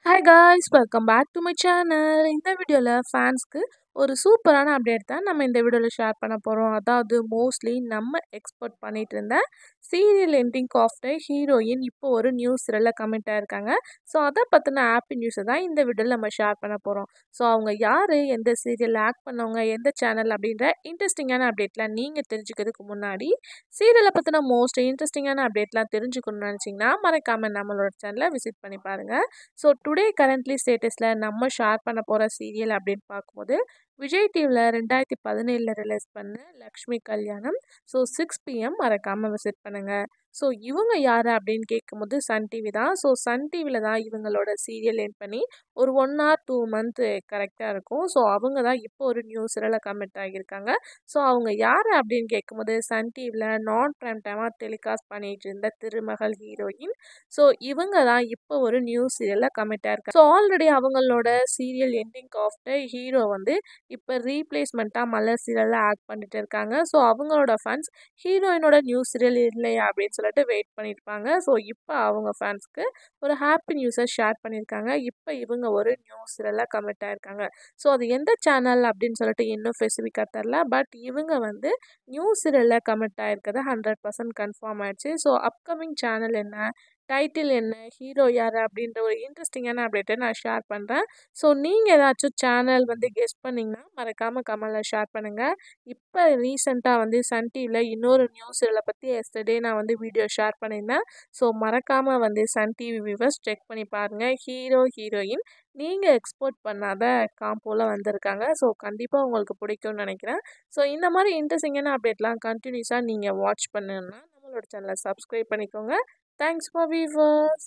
Hi guys, welcome back to my channel. இந்த வீடியோவில் ஃபேன்ஸ்க்கு ஒரு சூப்பரான அப்டேட் தான் நம்ம இந்த வீடியோவில் ஷேர் பண்ண போகிறோம். அதாவது மோஸ்ட்லி நம்ம எக்ஸ்பெக்ட் பண்ணிட்டு இருந்த serial ending of the heroine இப்போ ஒரு நியூஸ் சீரியலில் கமிட் ஆயிருக்காங்க. ஸோ அதை பற்றின ஹாப்பி நியூஸை தான் இந்த வீடியோவில் நம்ம ஷேர் பண்ண போகிறோம். ஸோ அவங்க யார், எந்த சீரியலில் ஆக்ட் பண்ணவங்க, எந்த சேனல் அப்படின்ற இன்ட்ரெஸ்டிங்கான அப்டேட்லாம் நீங்கள் தெரிஞ்சுக்கிறதுக்கு முன்னாடி சீரியலை பற்றின மோஸ்ட் இன்ட்ரெஸ்டிங்கான அப்டேட்லாம் தெரிஞ்சுக்கணும்னு நினச்சிங்கன்னா மறக்காமல் நம்மளோட சேனலை விசிட் பண்ணி பாருங்கள். ஸோ டுடே கரண்ட்லி ஸ்டேட்டஸில் நம்ம ஷேர் பண்ண போகிற சீரியல் அப்படின்னு பார்க்கும்போது விஜய் டிவியில் 2017 ரிலீஸ் பண்ண லக்ஷ்மி கல்யாணம். ஸோ 6 PM மறக்காமல் விசிட் பண்ணுங்கள். ஸோ இவங்க யார் அப்படின்னு கேட்கும்போது சன் டிவி தான். ஸோ சன் டிவியில் தான் இவங்களோட சீரியல் எண்ட் பண்ணி ஒரு 1 or 2 month கரெக்டாக இருக்கும். ஸோ அவங்க தான் இப்போ ஒரு நியூ சீரியலில் கமிட் ஆகியிருக்காங்க. ஸோ அவங்க யார் அப்படின்னு கேட்கும்போது சன் டிவியில் நான் ப்ரைம் டைமாக டெலிகாஸ்ட் பண்ணிட்டு இருந்த திருமகள் ஹீரோயின். ஸோ இவங்க தான் இப்போ ஒரு நியூ சீரியலில் கமிட் ஆயிருக்காங்க. ஸோ ஆல்ரெடி அவங்களோட serial ending of the hero வந்து இப்போ ரீப்ளேஸ்மெண்ட்டாக மலர் சீரியலில் ஆக்ட் பண்ணிட்டு இருக்காங்க. ஸோ அவங்களோட ஃபேன்ஸ் ஹீரோயினோட நியூ சீரியல் இல்லையா அப்படின்னு சொல்லிட்டு வெயிட் பண்ணியிருப்பாங்க. ஸோ இப்போ அவங்க ஃபேன்ஸ்க்கு ஒரு ஹாப்பி நியூஸை ஷேர் பண்ணியிருக்காங்க. இப்போ இவங்க ஒரு நியூ சீரியலில் கமிட் ஆயிருக்காங்க. ஸோ அது எந்த சேனல் அப்படின்னு சொல்லிட்டு இன்னும் ஸ்பெசிஃபிக்காக தெரில. பட் இவங்க வந்து நியூ சீரியலில் கமிட் ஆயிருக்கிறது 100% கன்ஃபார்ம் ஆயிடுச்சு. ஸோ அப்கமிங் சேனல் என்ன, டைட்டில் என்ன, ஹீரோ யார் அப்படின்ற ஒரு இன்ட்ரெஸ்டிங்கான அப்டேட்டை நான் ஷேர் பண்ணுறேன். ஸோ நீங்கள் ஏதாச்சும் சேனல் வந்து கெஸ் பண்ணிங்கன்னா மறக்காமல் கமெண்டில் ஷேர் பண்ணுங்கள். இப்போ ரீசெண்டாக வந்து சன் டிவியில் இன்னொரு நியூஸ் சீரியலை பற்றி எஸ்டர்டே நான் வந்து வீடியோ ஷேர் பண்ணியிருந்தேன். ஸோ மறக்காமல் வந்து சன் டிவி வியூவர்ஸ் செக் பண்ணி பாருங்கள். ஹீரோ ஹீரோயின் நீங்கள் எக்ஸ்போர்ட் பண்ணாத காம்போவில் வந்திருக்காங்க. ஸோ கண்டிப்பாக உங்களுக்கு பிடிக்கும்னு நினைக்கிறேன். ஸோ இந்த மாதிரி இன்ட்ரெஸ்டிங்கான அப்டேட்லாம் கண்டினியூஸாக நீங்கள் வாட்ச் பண்ணணுன்னா நம்மளோட சேனலை சப்ஸ்கிரைப் பண்ணிக்கோங்க. Thanks for viewers.